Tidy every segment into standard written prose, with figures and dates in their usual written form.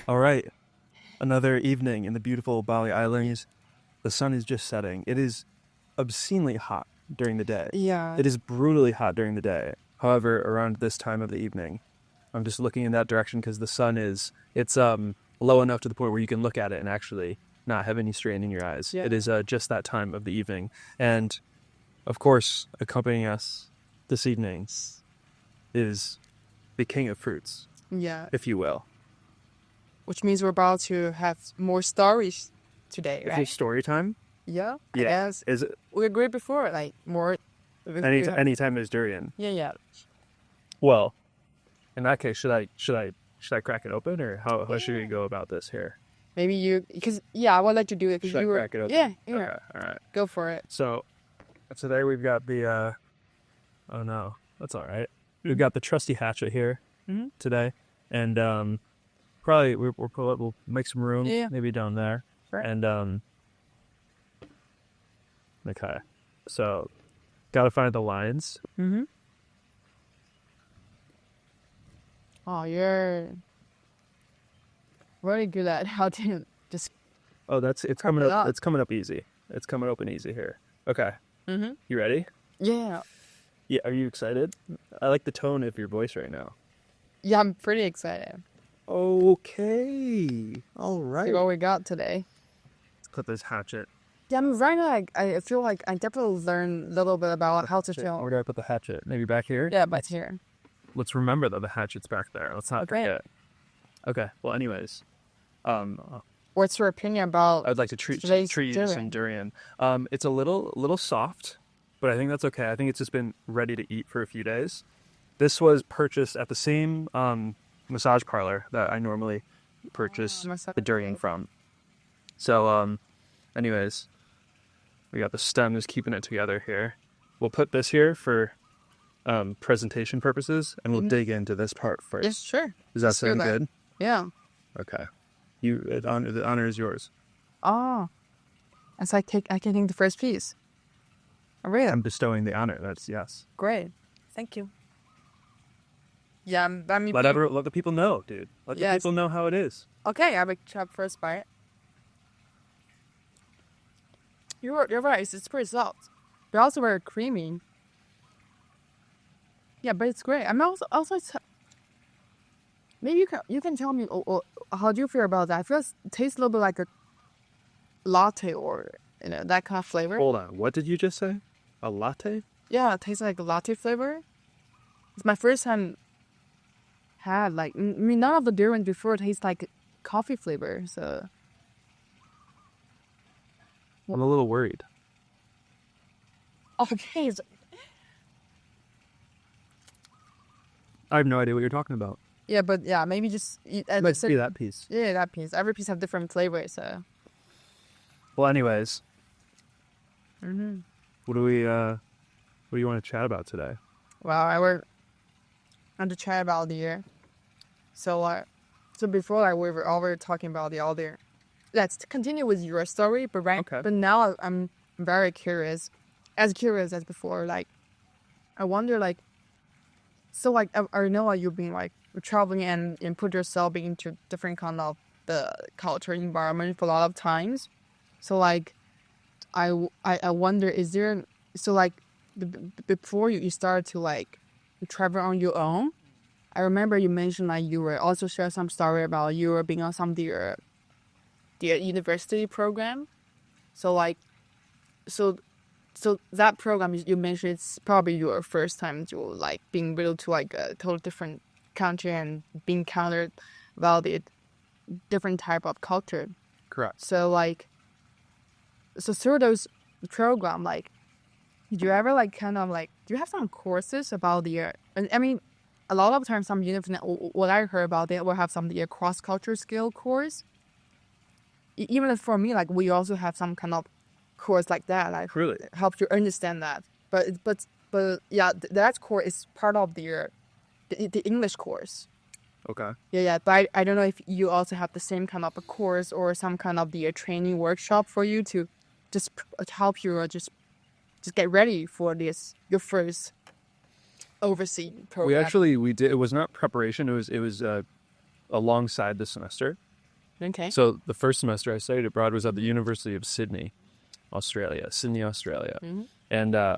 All right, another evening in the beautiful Bali Islands. The sun is just setting. It is obscenely hot during the day. Yeah. It is brutally hot during the day. However, around this time of the evening, I'm just looking in that direction because the sun is it's low enough to the point where you can look at it and actually not have any strain in your eyes. Yeah. It is just that time of the evening, and of course, accompanying us this evening is the king of fruits, Yeah. if you will. Which means we're about to have more stories today, Is right? it story time? Yeah. I Yeah. guess Is it we agreed before, like more. anytime there's durian? Yeah, yeah. Well, in that case, should I crack it open, or how should we go about this here? Maybe you, because I would like to do it because Should I you were. crack it open? Yeah, yeah. Okay, all right. Go for it. So today we've got the oh no, that's all right. We've got the trusty hatchet here today, and probably we'll make some room, Yeah. maybe down there, Sure. and okay. So gotta find the lines. Mm-hmm. Oh, you're really good at how to just. Oh, it's Prep coming it up. up. It's coming up easy. It's coming open easy here. Okay, Mm-hmm. you ready? Yeah. Yeah, are you excited? I like the tone of your voice right now. Yeah, I'm pretty excited. Okay. All See right. what we got today. Let's put this hatchet. Yeah, right now I feel like I definitely learned a little bit about how to film. Where do I put the hatchet? Maybe back here? Yeah, but here. Let's remember that the hatchet's back there. Let's not Okay. forget. Okay. Well, anyways, What's your opinion about I'd like to treat today's some durian. It's a little soft, but I think that's okay. I think it's just been ready to eat for a few days. This was purchased at the same massage parlor that I normally purchase massage the durian from. So, anyways, we got the stem just keeping it together here. We'll put this here for presentation purposes, and we'll dig into this part first. Yes, sure. Does that Let's do sound that. good? Yeah. Okay. The honor is yours. Oh. As I can take the first piece. All right. I'm bestowing the honor. That's yes. Great. Thank you. Yeah, I mean, Let the people know, dude. Let the Yes. people know how it is. okay, I will try first bite. You're right. It's pretty soft, but also very creamy. Yeah, but it's great. I'm also maybe you can tell me how do you feel about that? I feel it tastes a little bit like a latte or that kind of flavor. Hold on. What did you just say? A latte? Yeah, it tastes like a latte flavor. It's my first time had like I mean none of the durian before tastes like coffee flavor. So I'm a little worried. okay, I have no idea what you're talking about. yeah, but yeah, maybe just Let's see that piece. Yeah, that piece. Every piece have different flavors. So Well, anyways, what do you want to chat about today? well, I were on to chat about the year. So before we were already talking about the other. Let's continue with your story, but Okay. but now I'm very curious as before. Like, I wonder, like, so like I know like you've been like traveling and put yourself into different kind of the culture environment for a lot of times. So like, I wonder, is there so like before you started to like travel on your own? I remember you mentioned like you were also share some story about you were being on some the university program. So like, so that program you mentioned it's probably your first time to like being able to like a total different country and being encountered about the different type of culture. Correct. So like, so through those program, like, did you ever like kind of like do you have some courses about the? I mean, a lot of times some university what I heard about they will have some the cross culture skill course. Even for me, like we also have some kind of course like that, like Really? helps you understand that. But yeah, that course is part of the English course. Okay. Yeah. But I don't know if you also have the same kind of a course or some kind of the training workshop for you to just help you or just get ready for this your first overseas program. We did. It was not preparation. It was alongside the semester. Okay. So the first semester I studied abroad was at the University of Sydney, Australia. Mm-hmm. And I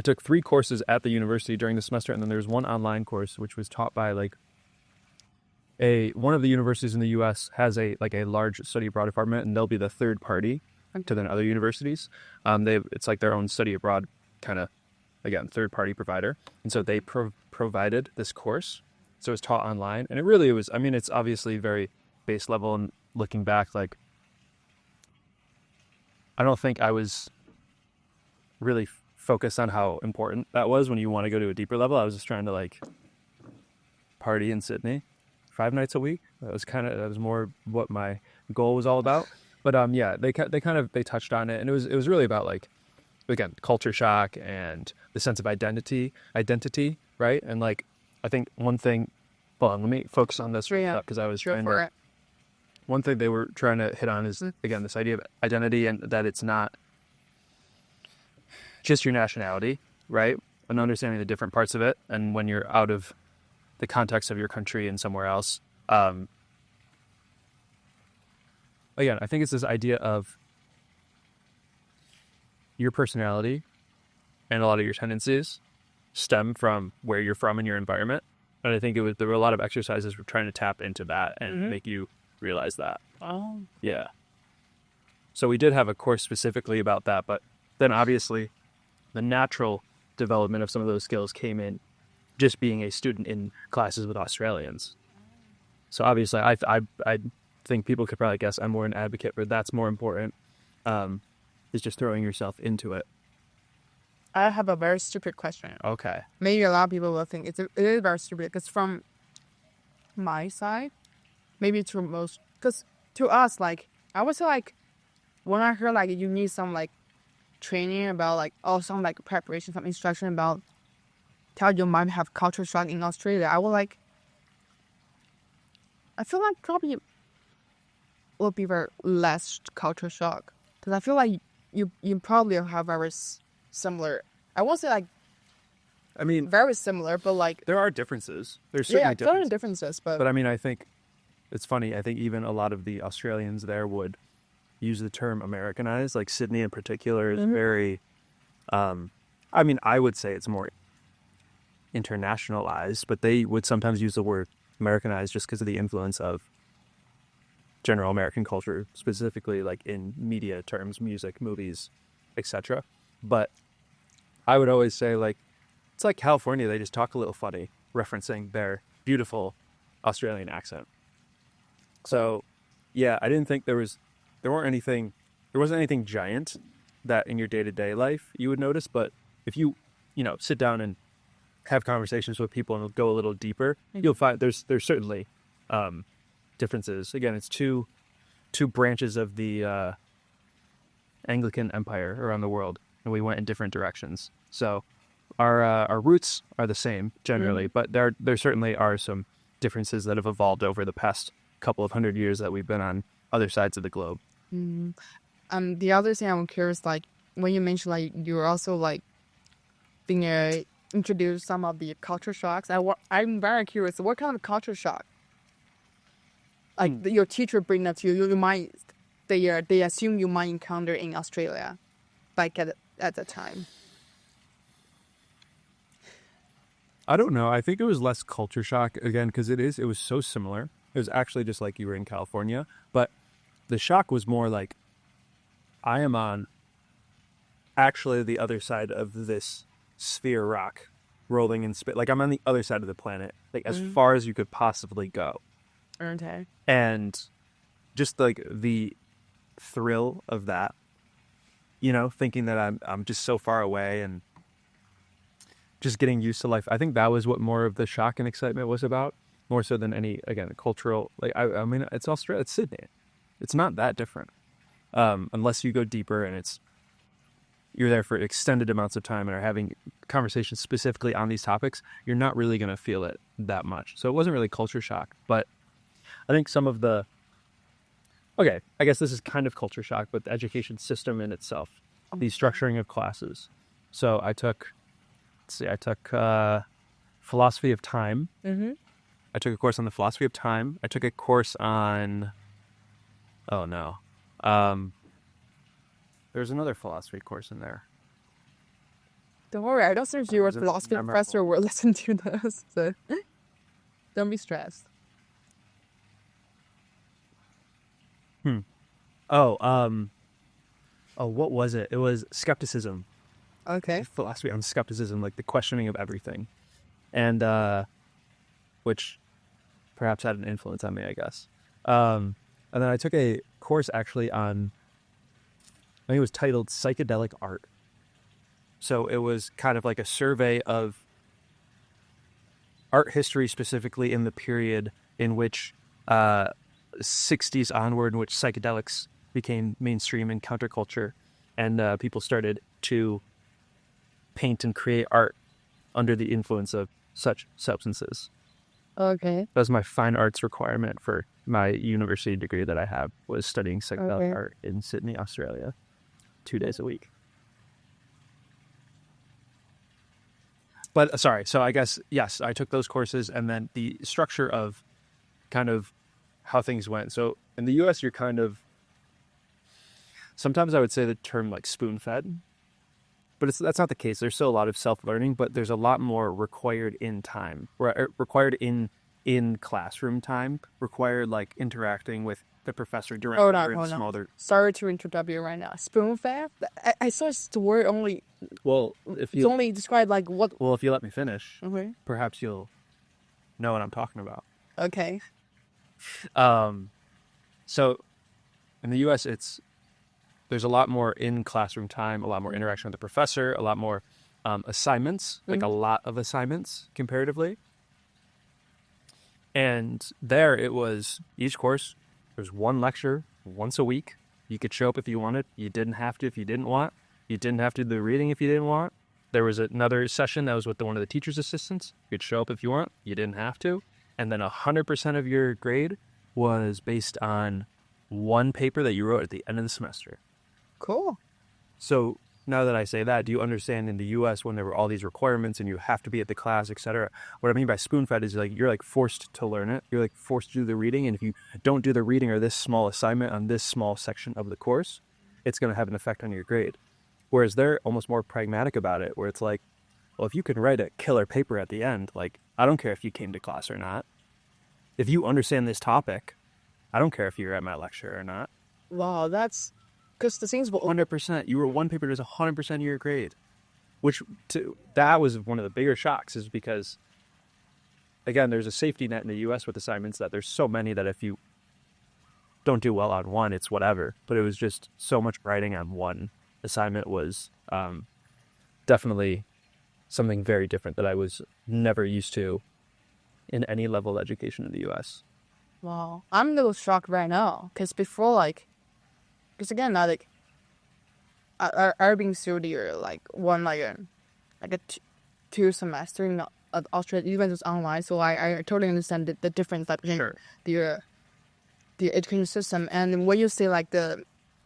took 3 courses at the university during the semester, and then there was one online course which was taught by like one of the universities in the U.S. has a large study abroad department, and they'll be the third party to then other universities. It's like their own study abroad kind of, again, third party provider, and so they provided this course. So it was taught online, and it was. I mean, it's obviously very base level, and looking back, like I don't think I was really focused on how important that was when you want to go to a deeper level. I was just trying to like party in Sydney 5 nights a week. That was more what my goal was all about. But yeah, they touched on it, and it was really about like, again, culture shock and the sense of identity, right? And like, I think one thing, hold on, let me focus on this because I was trying to. One thing they were trying to hit on is, again, this idea of identity, and that it's not just your nationality, right? And understanding the different parts of it, and when you're out of the context of your country and somewhere else. Again, I think it's this idea of your personality and a lot of your tendencies stem from where you're from and your environment. And I think there were a lot of exercises for trying to tap into that and make you realize that. Oh. Yeah. So we did have a course specifically about that, but then obviously the natural development of some of those skills came in just being a student in classes with Australians. So obviously I think people could probably guess I'm more an advocate for that's more important, is just throwing yourself into it. I have a very stupid question. Okay. Maybe a lot of people will think it is very stupid, because from my side, maybe to most, because to us, like, I would say, like, when I heard, like, you need some, like, training about, like, or some, like, preparation, some instruction about how you might have culture shock in Australia, I feel like probably will be very less culture shock, because I feel like you probably have very similar. I won't say like. I mean, very similar, but like there are differences. There's certainly there are differences, but I mean, I think it's funny. I think even a lot of the Australians there would use the term Americanized. Like Sydney in particular is very. I mean, I would say it's more internationalized, but they would sometimes use the word Americanized just because of the influence of general American culture, specifically like in media terms, music, movies, etc. But I would always say, like, it's like California, they just talk a little funny, referencing their beautiful Australian accent. So, yeah, I didn't think there wasn't anything giant that in your day-to-day life you would notice, but if you sit down and have conversations with people and go a little deeper, you'll find there's certainly differences. Again, it's two branches of the Anglican Empire around the world, and we went in different directions. So our roots are the same generally, but there certainly are some differences that have evolved over the past couple of 100 years that we've been on other sides of the globe. The other thing I'm curious, like, when you mentioned, like, you're also like being introduced some of the culture shocks. I'm very curious, what kind of culture shock? Like your teacher bring that to you, they assume you might encounter in Australia, like at the time. I don't know. I think it was less culture shock, again, because it was so similar. It was actually just like you were in California, but the shock was more like, I am on actually the other side of this sphere rock rolling in space. Like, I'm on the other side of the planet, like as far as you could possibly go. Okay. And just like the thrill of that, thinking that I'm just so far away and just getting used to life. I think that was what more of the shock and excitement was about, more so than any, again, cultural. Like, I mean, it's Australia, it's Sydney. It's not that different, unless you go deeper and you're there for extended amounts of time and are having conversations specifically on these topics. You're not really going to feel it that much. So it wasn't really culture shock, but I think some of the. Okay, I guess this is kind of culture shock, but the education system in itself, the structuring of classes. So I took philosophy of time, I took a course on the philosophy of time. I took a course on, oh no, um, there's another philosophy course in there. Don't worry, I don't think you were a Was it philosophy professor memorable? will listen to this, so don't be stressed. Hmm. Oh, oh, what was it? It was skepticism, Okay. philosophy on skepticism, like the questioning of everything, and which perhaps had an influence on me, I guess. And then I took a course actually on, I think it was titled psychedelic art. So it was kind of like a survey of art history, specifically in the period in which 60s onward, in which psychedelics became mainstream in counterculture, and people started to paint and create art under the influence of such substances. Okay. That was my fine arts requirement for my university degree that I have, was studying psychedelic Okay. art in Sydney, Australia, 2 days a week. But sorry, so I guess, yes, I took those courses, and then the structure of kind of how things went. So in the US, you're kind of, sometimes I would say the term like spoon fed, but that's not the case. There's still a lot of self learning, but there's a lot more required in time, required in classroom time, required like interacting with the professor Hold directly on, or in hold on. smaller. Sorry to interrupt you right now. Spoon fed? I saw it's the word only. Well, It's only described like what. if you let me finish, Okay. perhaps you'll know what I'm talking about. Okay. Um, so in the U.S., there's a lot more in classroom time, a lot more interaction with the professor, a lot more assignments, like a lot of assignments comparatively. And there it was, each course, there's one lecture once a week. You could show up if you wanted. You didn't have to if you didn't want. You didn't have to do the reading if you didn't want. There was another session that was with one of the teacher's assistants. You could show up if you want. You didn't have to. And then 100% of your grade was based on one paper that you wrote at the end of the semester. Cool. So now that I say that, do you understand in the U.S. when there were all these requirements and you have to be at the class, etc.? What I mean by spoon fed is like you're like forced to learn it. You're like forced to do the reading, and if you don't do the reading or this small assignment on this small section of the course, it's going to have an effect on your grade. Whereas they're almost more pragmatic about it, where it's like, well, if you can write a killer paper at the end, like I don't care if you came to class or not. If you understand this topic, I don't care if you're at my lecture or not. Wow, that's because the things will. 100%. You were one paper does 100% of your grade, which that was one of the bigger shocks, is because, again, there's a safety net in the U.S. with assignments that there's so many that if you don't do well on one, it's whatever. But it was just so much writing on one assignment was definitely something very different that I was never used to in any level of education in the U.S. Wow, I'm a little shocked right now because before, like, because again, like, I've been through the like one like a 2 semester in Australia, even though it's online. So I totally understand the difference like, between Sure. the education system. And when you say like the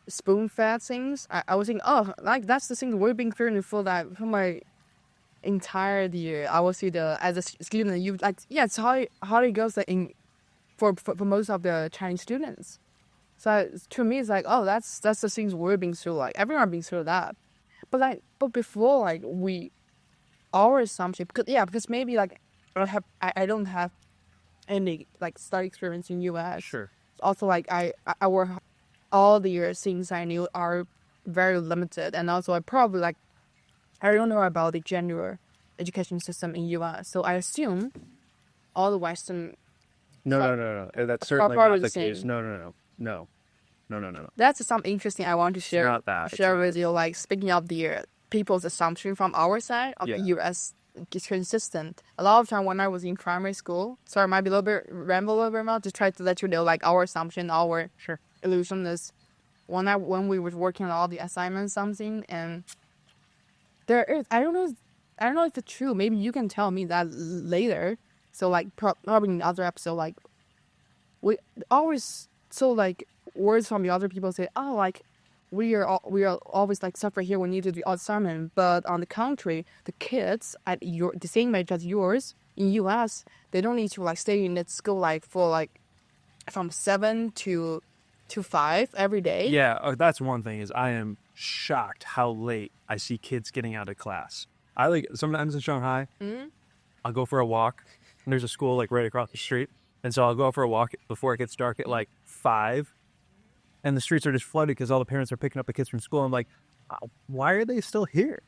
spoon fed things, I was thinking, oh, like that's the thing we've been feeling for that for my entire year. I will see the as a student, you like it's how it goes like, in for most of the Chinese students. So to me, it's like, oh, that's the things we're being through. Like everyone being through that, but before like our assumption because maybe like I don't have any like study experience in U.S. Sure. Also like I work all the years things I knew are very limited, and also I probably like I don't know about the general education system in U.S. So I assume all the Western No. That's are certainly probably not the the case. same. No. That's something interesting I want to It's share not that. share with you. Like speaking of the people's assumption from our side of Yeah. the U.S. is consistent. A lot of time when I was in primary school, sorry, I might be a little bit ramble a little bit more to try to let you know like our assumption, our Sure. illusion is when we were working on all the assignments something, and there is I don't know if it's true. Maybe you can tell me that later. So like probably in the other episode, like we always so like words from the other people say, oh, like we are always like suffer here. We need to do assignment, but on the contrary, the kids at the same age as yours in US, they don't need to like stay in that school like for like from 7 to 5 every day. Yeah, that's one thing is I am shocked how late I see kids getting out of class. I like sometimes in Shanghai, I'll go for a walk and there's a school like right across the street. And so I'll go for a walk before it gets dark at like 5 and the streets are just flooded because all the parents are picking up the kids from school. I'm like, why are they still here?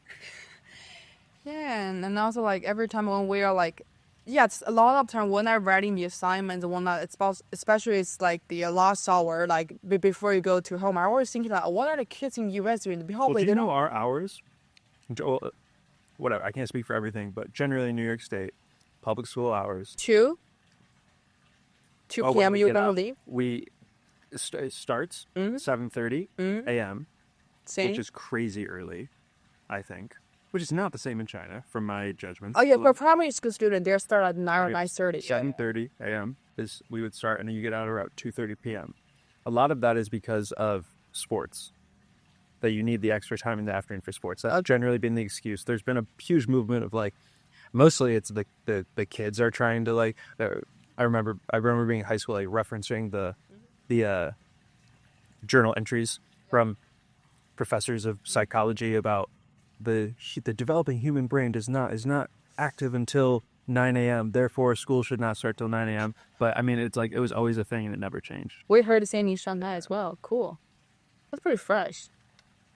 Yeah, and also like every time when we are like, yeah, it's a lot of time when I'm writing the assignments and whatnot, especially it's like the last hour, like before you go to home. I always thinking like, what are the kids in US doing? Well, Hopefully do they you don't. know our hours? Well, whatever, I can't speak for everything, but generally in New York State, public school hours. 2 When p.m. we you're get gonna up, leave. it starts Mm-hmm. 7:30 Mm-hmm. a.m., Same. which is crazy early, I think. Which is not the same in China, from my judgment. Oh yeah, for primary school student, they start at 9 or 9:30. 7:30 a.m. is we would start, and then you get out around 2:30 p.m. A lot of that is because of sports, that you need the extra time in the afternoon for sports. That's generally been the excuse. There's been a huge movement of like, mostly it's the kids are trying to like. I remember being in high school, like referencing the journal entries from professors of psychology about the developing human brain is not active until 9 a.m. Therefore, school should not start till 9 a.m. But I mean, it's like it was always a thing and it never changed. We heard the same in Shanghai as well. Cool. That's pretty fresh.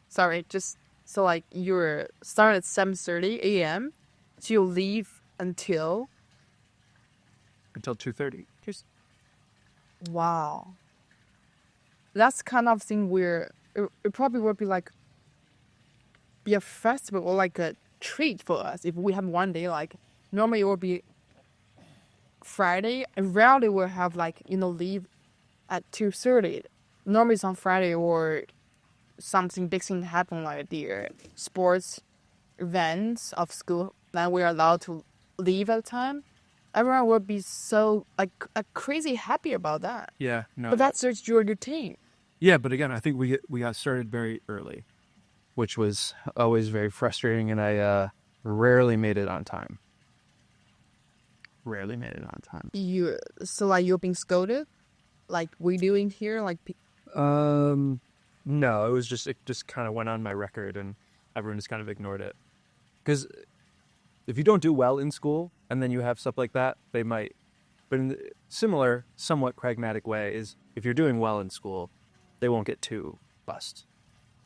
Sorry, just so like you're start at 7:30 a.m. So you leave until Until 2:30. wow. That's kind of thing where it probably would be like be a festival or like a treat for us if we have one day like normally it would be Friday. And rarely we'll have like leave at 2:30. Normally it's on Friday or something big thing happen like the sports events of school. Then we're allowed to leave at time. Everyone would be so like crazy happy about that. Yeah, no. But that's just your routine. Yeah, but again, I think we got started very early, which was always very frustrating, and I rarely made it on time. Rarely made it on time. You're being scolded, like we doing here, like No, it just kind of went on my record, and everyone just kind of ignored it. Because if you don't do well in school, and then you have stuff like that, they might. But in the similar, somewhat pragmatic way is if you're doing well in school, they won't get too fussed.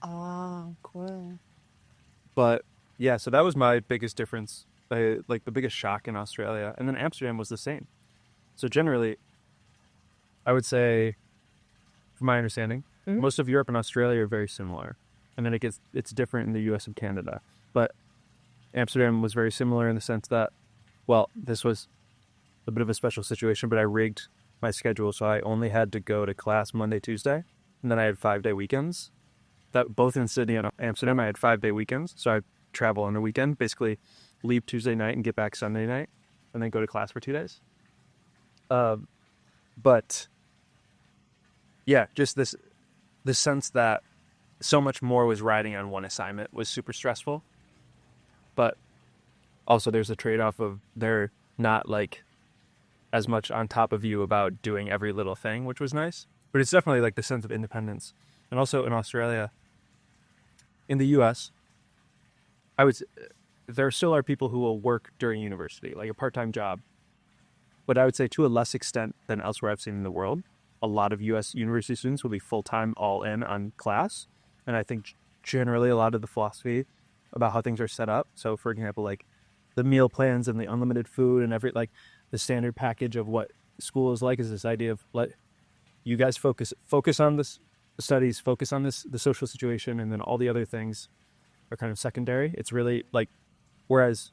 cool. But yeah, so that was my biggest difference, like the biggest shock in Australia. And then Amsterdam was the same. So generally, I would say, from my understanding, most of Europe and Australia are very similar. And then it's different in the US and Canada. But Amsterdam was very similar in the sense that, well, this was a bit of a special situation, but I rigged my schedule so I only had to go to class Monday, Tuesday, and then I had 5-day weekends. That both in Sydney and Amsterdam, I had 5-day weekends, so I'd travel on the weekend, basically leave Tuesday night and get back Sunday night, and then go to class for 2 days. But yeah, just the sense that so much more was riding on one assignment was super stressful. But also there's a trade-off of they're not like as much on top of you about doing every little thing, which was nice. But it's definitely like the sense of independence. And also in Australia, in the US, there still are people who will work during university, like a part-time job. But I would say to a less extent than elsewhere I've seen in the world, a lot of US university students will be full-time all in on class. And I think generally a lot of the philosophy about how things are set up. So for example, like the meal plans and the unlimited food and like the standard package of what school is like is this idea of let you guys focus on this studies, focus on the social situation, and then all the other things are kind of secondary. It's really like, whereas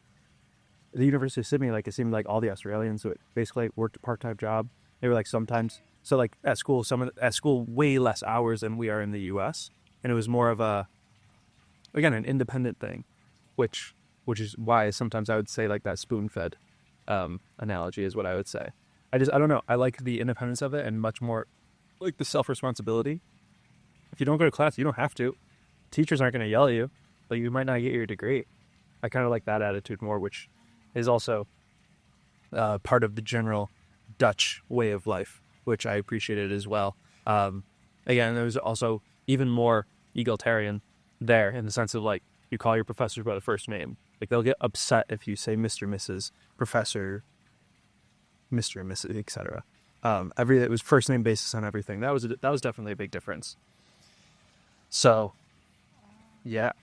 the University of Sydney, like it seemed like all the Australians who basically worked a part-time job, they were like sometimes, so like at school, way less hours than we are in the US. And it was more of again, an independent thing, which is why sometimes I would say like that spoon-fed analogy is what I would say. I don't know. I like the independence of it and much more like the self-responsibility. If you don't go to class, you don't have to. Teachers aren't going to yell at you, but you might not get your degree. I kind of like that attitude more, which is also part of the general Dutch way of life, which I appreciated as well. Again, there was also even more egalitarian there in the sense of like you call your professors by the first name. Like they'll get upset if you say Mr., Mrs., Professor, Mr. and Mrs., etc. It was first name basis on everything. That was definitely a big difference. So, yeah.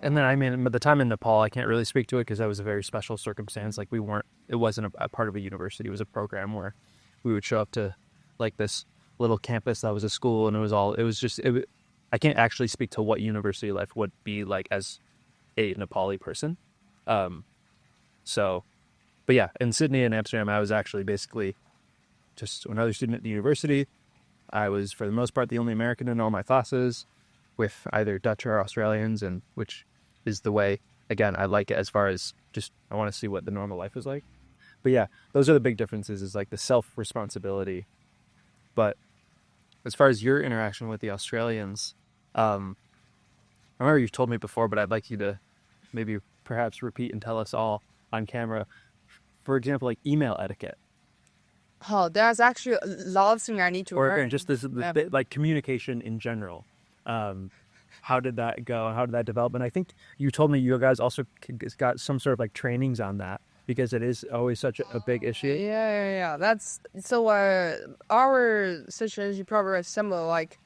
And then I mean, at the time in Nepal, I can't really speak to it because that was a very special circumstance. Like it wasn't a part of a university. It was a program where we would show up to like this little campus that was a school, and I can't actually speak to what university life would be like as a Nepali person. So, but yeah, in Sydney and Amsterdam, I was actually basically just another student at the university. I was, for the most part, the only American in all my classes, with either Dutch or Australians, and which is the way, again, I like it as far as just, I want to see what the normal life is like. But yeah, those are the big differences, is like the self-responsibility. But as far as your interaction with the Australians, I remember you've told me before, but I'd like you to maybe perhaps repeat and tell us all on camera. For example, like email etiquette. Oh, there's actually a lot of things I need to Or learn. just like communication in general. How did that go and how did that develop? And I think you told me you guys also got some sort of like trainings on that because it is always such a big issue. Yeah. That's so. Our situation probably is similar. Like,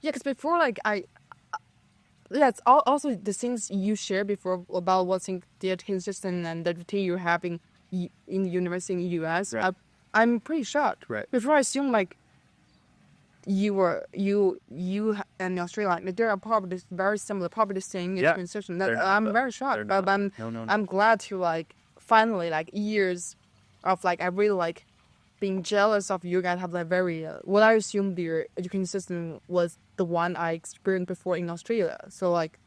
yeah, because before, like, yeah, it's also the things you shared before about what's in the education system and the routine you're having in the university in the US. Right. I'm pretty shocked. Right. Before I assumed like you and Australia, like, they are probably very similar, probably the same education system. I'm very shocked, but I'm glad to like finally like years of like I really like being jealous of you guys have like very what I assumed your education system was the one I experienced before in Australia. So like,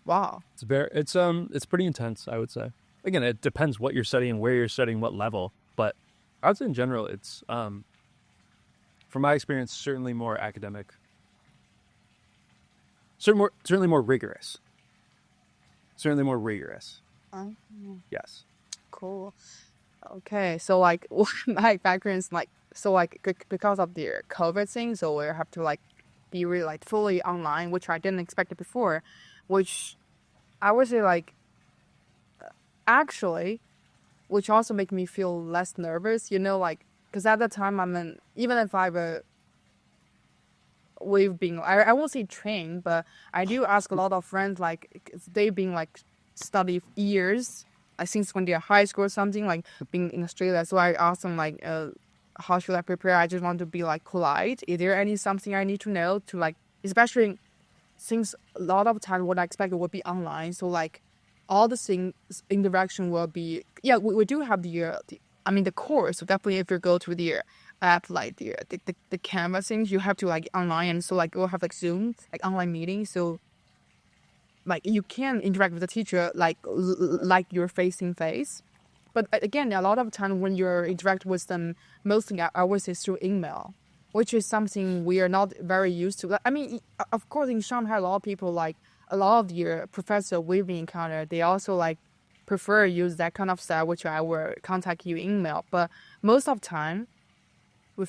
wow. It's pretty intense, I would say. Again, it depends what you're studying, where you're studying, what level. But I would say in general, it's from my experience, certainly more academic, certainly more rigorous. Certainly more rigorous. Yes. Cool. Okay, so like my background is like so like because of the COVID thing, so we have to like be really like fully online, which I didn't expect it before, which I would say like actually, which also make me feel less nervous, you know, like because at the time even if we've been I won't say trained, but I do ask a lot of friends like they've been like study years. I think when they're high school or something, like being in Australia. So I asked them like, how should I prepare? I just want to be like polite. Is there something I need to know to like, especially since a lot of time what I expected would be online. So like all the things interaction will be, yeah, we do have the course. So definitely if you go to the app, like the Canva things, you have to like online. And so like we'll have like Zoom, like online meetings. So like you can interact with the teacher like you're facing face, but again a lot of time when you're interact with them, mostly I would say through email, which is something we are not very used to. I mean, of course in Shanghai a lot of people like a lot of your professor we've encountered, they also like prefer use that kind of style, which I will contact you email, but most of the time they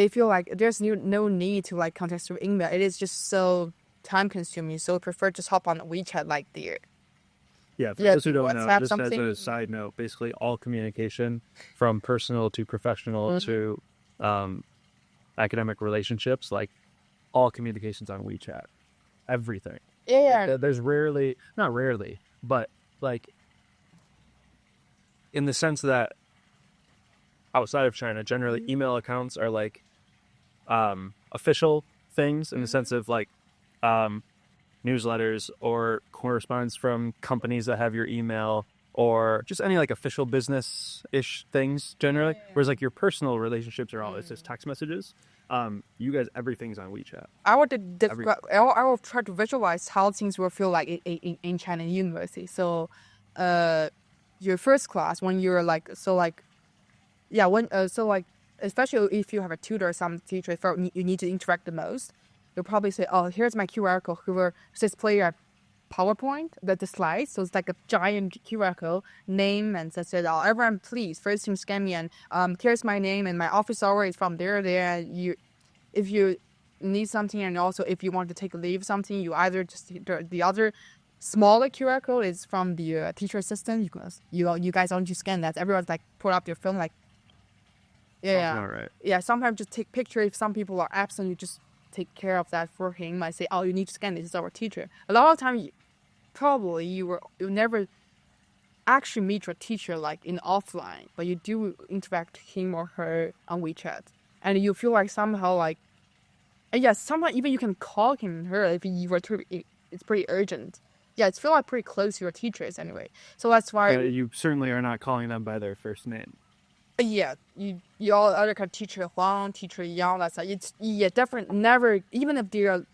feel like there's no need to like contact through email. It is just so time consuming, so prefer just hop on WeChat like there. Yeah, for those who don't know, WhatsApp just something. as a side note, basically all communication from personal to professional to academic relationships, like all communications on WeChat, everything. Yeah. There's not rarely, but like in the sense that outside of China, generally email accounts are like official things in the sense of like newsletters or correspondence from companies that have your email or just any like official business-ish things generally. Whereas like your personal relationships are all it's just text messages. You guys, everything's on WeChat. I will try to visualize how things will feel like in China university. So, your first class when you're like so like, yeah, when so like especially if you have a tutor or some teacher, if you need to interact the most, you'll probably say, "Oh, here's my QR code. Whoever says player PowerPoint, the slides. So it's like a giant QR code, name, and says it all. Everyone, please, first team scan me, and here's my name, and my office hour is from there. If you need something, and also if you want to take a leave something, you either just the other smaller QR code is from the teacher assistant. You guys don't just scan that. Everyone's like pull up your phone, like All right. yeah. Sometimes just take picture. If some people are absent, you just take care of that for him. I say, oh, you need to scan. This is our teacher. A lot of time, probably you never actually meet your teacher like in offline, but you do interact him or her on WeChat, and you feel like somehow like, and yes, somehow even you can call him or her if you were to. It's pretty urgent. Yeah, it's feel like pretty close to your teachers anyway. So that's why. You certainly are not calling them by their first name. Yeah, you all other kind of teacher Huang, teacher Yang. That's like it's definitely never. Even if they are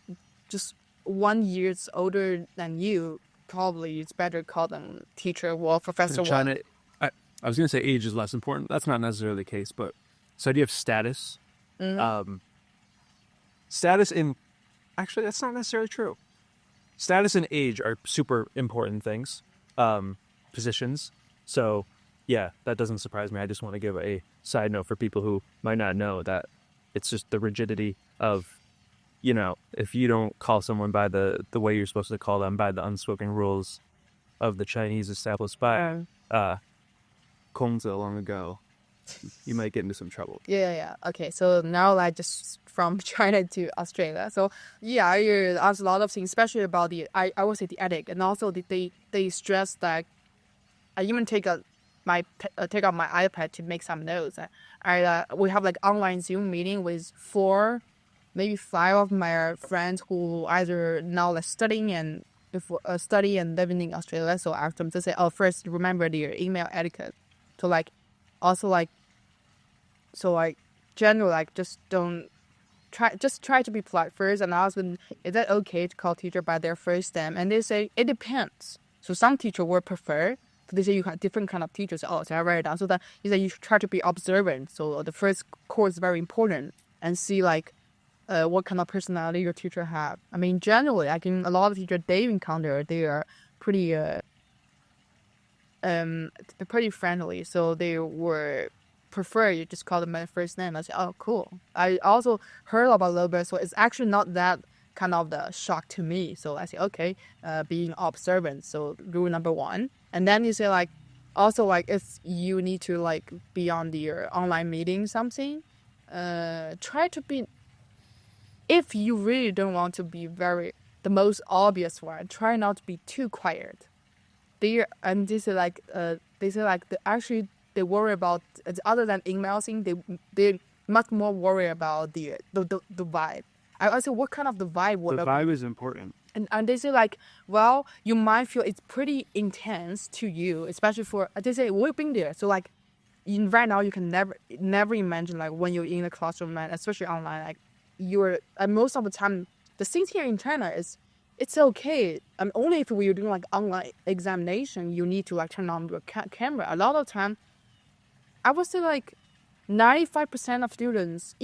just 1 year older than you, probably it's better call them teacher or professor. In China, I was going to say age is less important. That's not necessarily the case, but this idea of status, status in actually that's not necessarily true. Status and age are super important things, positions. So, yeah, that doesn't surprise me. I just want to give a side note for people who might not know that it's just the rigidity of, if you don't call someone by the way you're supposed to call them, by the unspoken rules of the Chinese established by Kongzi long ago, you might get into some trouble. Yeah. Okay, so now like just from China to Australia. So yeah, I asked a lot of things, especially about I would say the ethic, and also they stress that I even take out my iPad to make some notes. We have like online Zoom meeting with 4, maybe 5 of my friends who either now like study and living in Australia. So I asked them to say, oh, first remember your email etiquette. To like also like so like general like just don't try to be polite first, and ask them, is that okay to call teacher by their first name? And they say it depends. So some teacher would prefer. So they say you have different kind of teachers. Oh, so I write it down. So that you say you should try to be observant. So the first course is very important, and see like what kind of personality your teacher have. I mean, generally, I think a lot of teachers they encounter, they are pretty pretty friendly. So they were prefer you just call them by first name. I say, oh, cool. I also heard about a little bit, so it's actually not that kind of the shock to me. So I say, okay, being observant. So rule number 1, and then you say like, also like if you need to like be on your online meeting something, try to be. If you really don't want to be the most obvious one, try not to be too quiet. They say like actually they worry about other than email thing. They much more worry about the vibe. I say what kind of the vibe? The vibe is important. And they say like, well, you might feel it's pretty intense to you, especially for they say we've been there. So like, right now you can never imagine like when you're in the classroom and especially online, like you're most of the time the things here in China is it's okay. Only if we're doing like online examination, you need to like turn on your camera. A lot of time, I would say like 95% of students,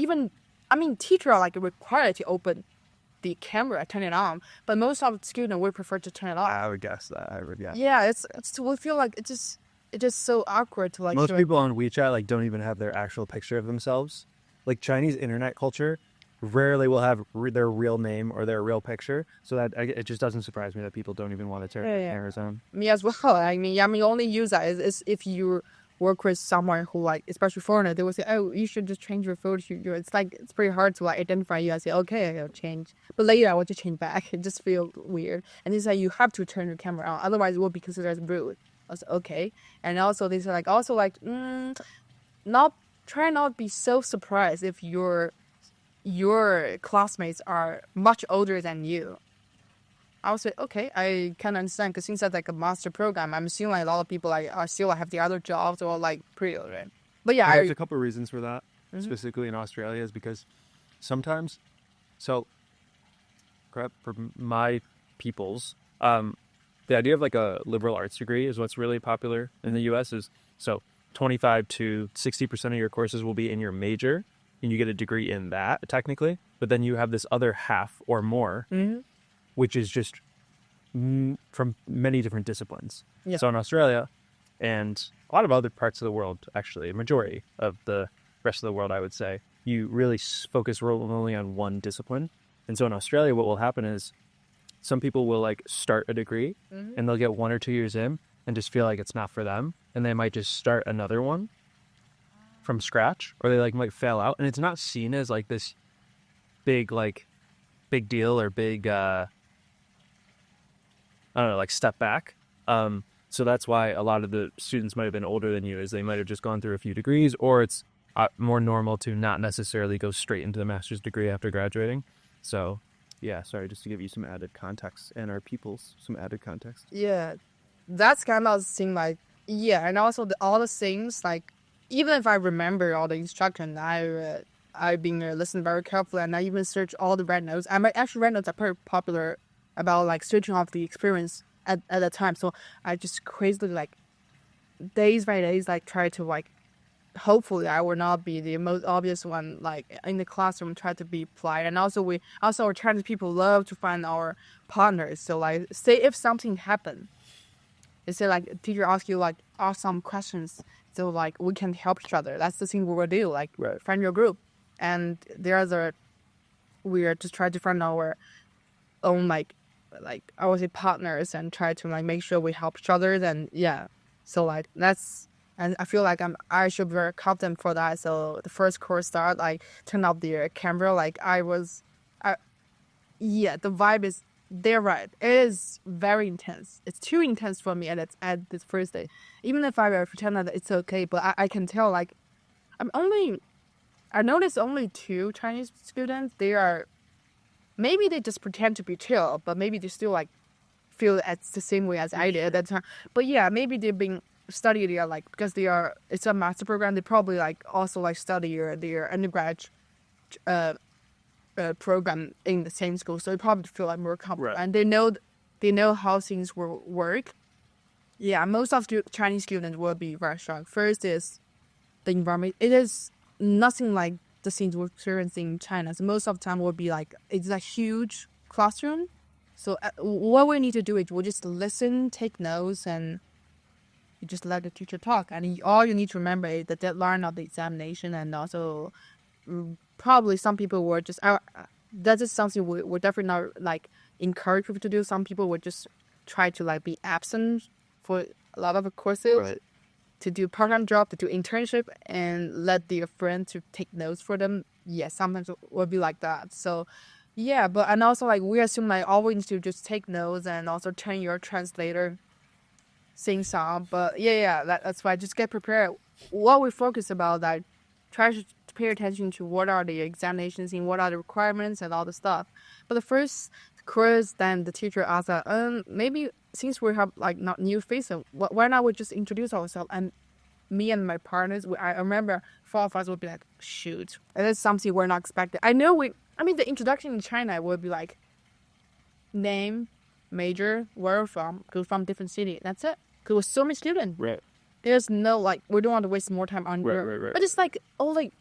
teachers are like required to open the camera, turn it on. But most of the students would prefer to turn it off. I would guess that. Yeah, we feel like it's just so awkward to like. Most people on WeChat like don't even have their actual picture of themselves. Like Chinese internet culture rarely will have their real name or their real picture, so that it just doesn't surprise me that people don't even want to turn cameras on. Me as well. Only use that is if you work with someone who like, especially foreigner, they will say, oh, you should just change your photo. It's like it's pretty hard to like identify you. I say, okay, I'll change, but later I want to change back. It just feels weird. And they say you have to turn your camera on, otherwise it will be considered as rude. I was okay. And also they say like try not be so surprised if your classmates are much older than you. I would say, okay, I can understand, because since that's like a master program, I'm assuming like a lot of people like are still have the other jobs or like pretty old, right? But yeah, there's a couple of reasons for that, specifically in Australia, is because sometimes, for my peoples, the idea of like a liberal arts degree is what's really popular in the U.S. is 25 to 60% of your courses will be in your major, and you get a degree in that technically, but then you have this other half or more, which is just from many different disciplines. Yeah. So in Australia and a lot of other parts of the world, actually, a majority of the rest of the world, I would say, you really focus only on one discipline. And so in Australia, what will happen is some people will like start a degree and they'll get 1 or 2 years in and just feel like it's not for them. And they might just start another one from scratch, or they like might fail out. And it's not seen as like this big deal or big, I don't know, like step back. So that's why a lot of the students might have been older than you, is they might have just gone through a few degrees, or it's more normal to not necessarily go straight into the master's degree after graduating. So yeah, sorry, just to give you some added context and our peoples some added context. Yeah, that's kind of thing like, yeah, and also all the things like, even if I remember all the instruction, I've been listening very carefully, and I even search all the red notes. I might actually red notes are pretty popular about like searching off the experience at the time. So I just crazily like days by days like try to like, hopefully I will not be the most obvious one like in the classroom, try to be polite. And also our Chinese people love to find our partners. So like say if something happened, they say like teacher ask you like ask some questions, so like we can help each other. That's the thing we will do, like find your group. And we are just trying to find our own like I would say partners, and try to like make sure we help each other. Then yeah, so like that's, and I feel like I should be very confident for that. So the first course start, like turn off the camera, like yeah, the vibe is, they're right, it is very intense. It's too intense for me at this first day. Even if I pretend that it's okay, but I can tell like I noticed only 2 Chinese students. Maybe they just pretend to be chill, but maybe they still like feel it's the same way as I did at that time. But yeah, maybe they've been studying there like, because it's a master program. They probably like also like study their undergrad program in the same school, so they probably feel like more comfortable, and they know how things will work. Yeah, most of the Chinese students will be very strong. First is the environment. It is nothing like the things we're experiencing in China. So most of the time will be like, it's a huge classroom. So what we need to do is we'll just listen, take notes, and you just let the teacher talk. And all you need to remember is the deadline of the examination, and also probably some people were just, that is something we're definitely not like encourage people to do. Some people would just try to like be absent for a lot of courses, to do part-time job, to do internship, and let their friend to take notes for them. Yeah, sometimes it will be like that. So yeah, but and also like we assume like always to just take notes and also turn your translator things on. But yeah, that's why just get prepared. What we focus about that, try to pay attention to what are the examinations and what are the requirements and all the stuff. But the first course, then the teacher asked that, maybe since we have like not new faces, why not we just introduce ourselves? And me and my partners, I remember 4 of us would be like, shoot, it is something we're not expecting. I mean, the introduction in China would be like name, major, where we're from, because from different city. That's it. Because we're so many students. Right. There's no like, we don't want to waste more time on Right. But it's like only,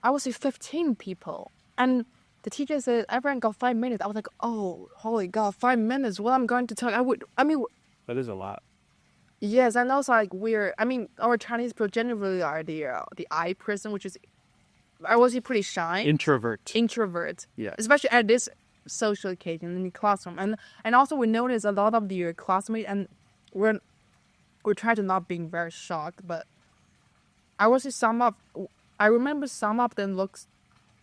I would say 15 people. And the teacher said everyone got 5 minutes. I was like, oh, holy God, 5 minutes. What I'm going to talk? That is a lot. Yes, and also like our Chinese people generally are the I person, which is, I was pretty shy. Introvert. Yeah. Especially at this social occasion in the classroom, and also we notice a lot of the classmates, and we're trying to not being very shocked, but I remember some of them looks.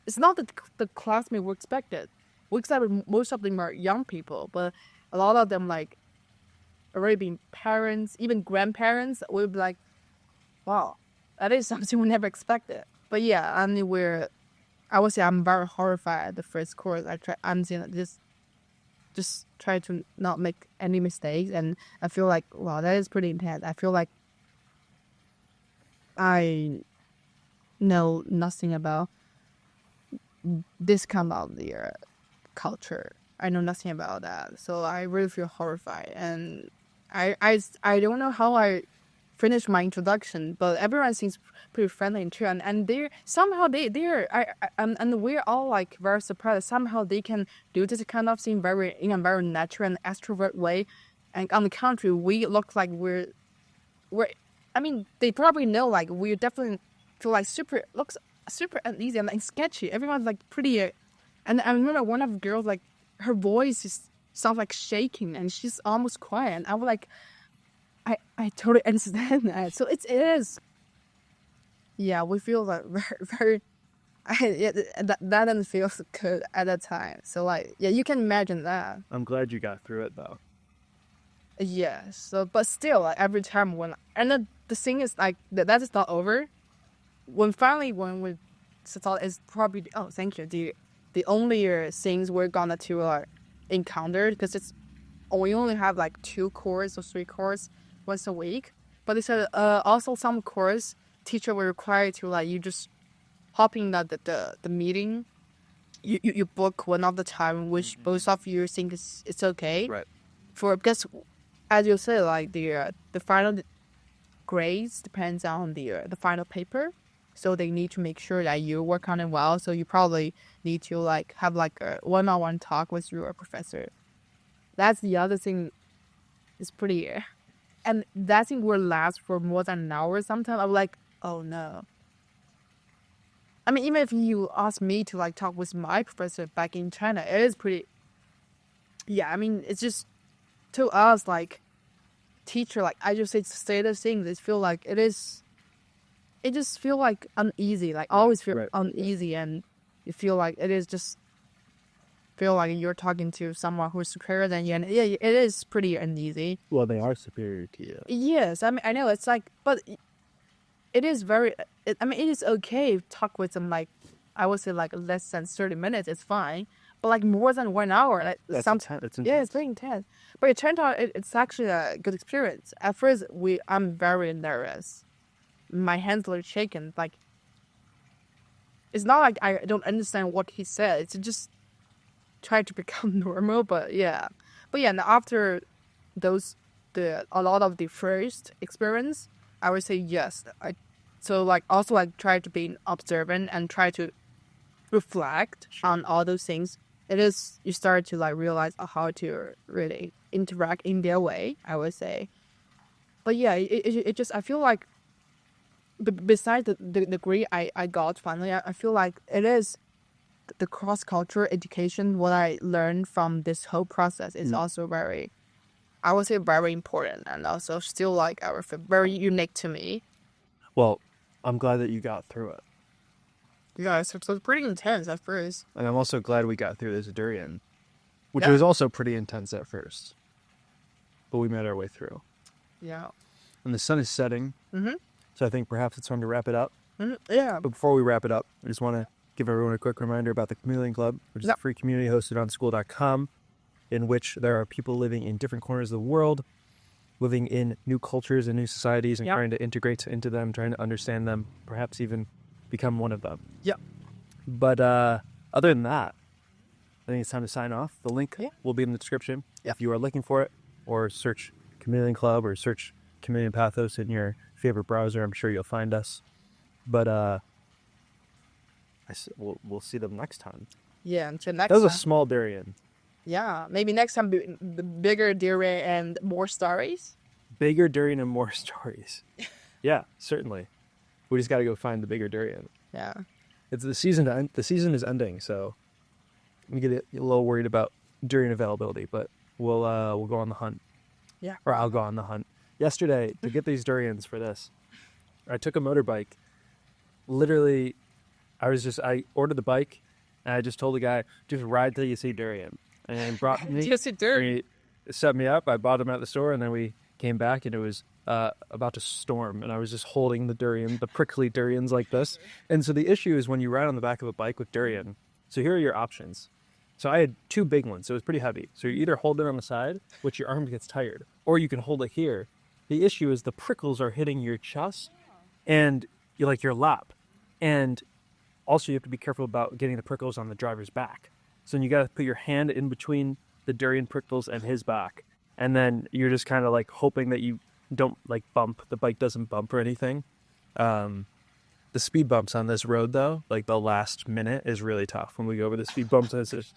It's not the classmate we expected. We expected most of them are young people, but a lot of them like already being parents, even grandparents. We'll be like, wow, that is something we never expected. But yeah, I mean, I would say I'm very horrified at the first course. I'm saying just try to not make any mistakes, and I feel like, wow, that is pretty intense. I feel like I know nothing about this kind of their culture. I know nothing about that, so I really feel horrified, and I don't know how I finish my introduction, but everyone seems pretty friendly and chill, and they're somehow they're and we're all like very surprised. Somehow they can do this kind of thing very in a very natural and extrovert way, and on the contrary, we look like we're. I mean, they probably know like we definitely feel like looks super uneasy and like sketchy. Everyone's like pretty, and I remember one of the girls like her voice is sounds like shaking and she's almost quiet. And I was like, I totally understand that. So it is. Yeah, we feel like very. That didn't feel so good at that time. So like, yeah, you can imagine that. I'm glad you got through it though. Yeah. So, but still, like every time when and the thing is like that is not over. When we thought is probably thank you the only things we're gonna to encounter because it's we only have like 2 courses or 3 courses once a week, but they said also some course teacher will require to like you just hop in the meeting, you book one of the time which both of you think it's okay Right. for because as you say like the final grades depends on the final paper. So they need to make sure that you work on it well. So you probably need to like have like a one-on-one talk with your professor. That's the other thing. Is pretty, and that thing will last for more than an hour. Sometimes I'm like, oh no. I mean, even if you ask me to like talk with my professor back in China, it is pretty. Yeah, I mean, it's just to us like teacher. Like I just say the things. It feel like it is. It just feel like uneasy, like always feel Right. uneasy, and you feel like it is just feel like you're talking to someone who's superior than you, and yeah, it is pretty uneasy. Well, they are superior to you. Yes, I mean I know it's like, but it is very. I mean it is okay to talk with them like I would say like less than 30 minutes, it's fine, but like more than 1 hour, like That's some intense. It's yeah, intense. it's very intense. But it turned out it's actually a good experience. At first, I'm very nervous. My hands are shaking. Like it's not like I don't understand what he said. It's just try to become normal. But yeah, and after those a lot of the first experience, I would say yes. So like also like try to be observant and try to reflect on all those things. It is you start to like realize how to really interact in their way, I would say. But yeah, it just I feel like besides the degree I got finally, I feel like it is the cross-cultural education, what I learned from this whole process is also very, I would say very important and also still like I would feel very unique to me. Well, I'm glad that you got through it. Yeah, so it's pretty intense at first. And I'm also glad we got through this durian, which Yeah. was also pretty intense at first. But we made our way through. Yeah. And the sun is setting. Mm-hmm. So I think perhaps it's time to wrap it up. Mm-hmm. Yeah. But before we wrap it up, I just want to give everyone a quick reminder about the Chameleon Club, which is a free community hosted on school.com, in which there are people living in different corners of the world, living in new cultures and new societies and trying to integrate into them, trying to understand them, perhaps even become one of them. Yeah. But other than that, I think it's time to sign off. The link will be in the description if you are looking for it, or search Chameleon Club or search Chameleon Pathos in your favorite browser. I'm sure you'll find us. But we'll see them next time. Yeah, until next That was a time. small durian. Yeah, maybe next time the bigger durian and more stories. Bigger durian and more stories. Yeah, certainly. We just got to go find the bigger durian. Yeah. It's the season. The season is ending, so we get a little worried about durian availability. But we'll go on the hunt. Yeah. Or I'll go on the hunt. Yesterday, to get these durians for this, I took a motorbike. Literally, I ordered the bike, and I just told the guy, just ride till you see durian. And he brought me. Just a durian. He set me up. I bought him at the store, and then we came back, and it was about to storm, and I was just holding the durian, the prickly durians like this. And so the issue is when you ride on the back of a bike with durian. So here are your options. So I had 2 big ones, so it was pretty heavy. So you either hold it on the side, which your arm gets tired, or you can hold it here. The issue is the prickles are hitting your chest and your lap. And also you have to be careful about getting the prickles on the driver's back. So then you got to put your hand in between the durian prickles and his back. And then you're just kind of like hoping that you don't like bump. The bike doesn't bump or anything. The speed bumps on this road though, like the last minute is really tough. When we go over the speed bumps, it's just,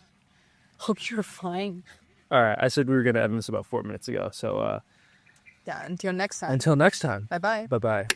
Hope you're fine. all right. I said we were gonna end this about 4 minutes ago. So Yeah, until next time. until next time. Bye bye. Bye bye.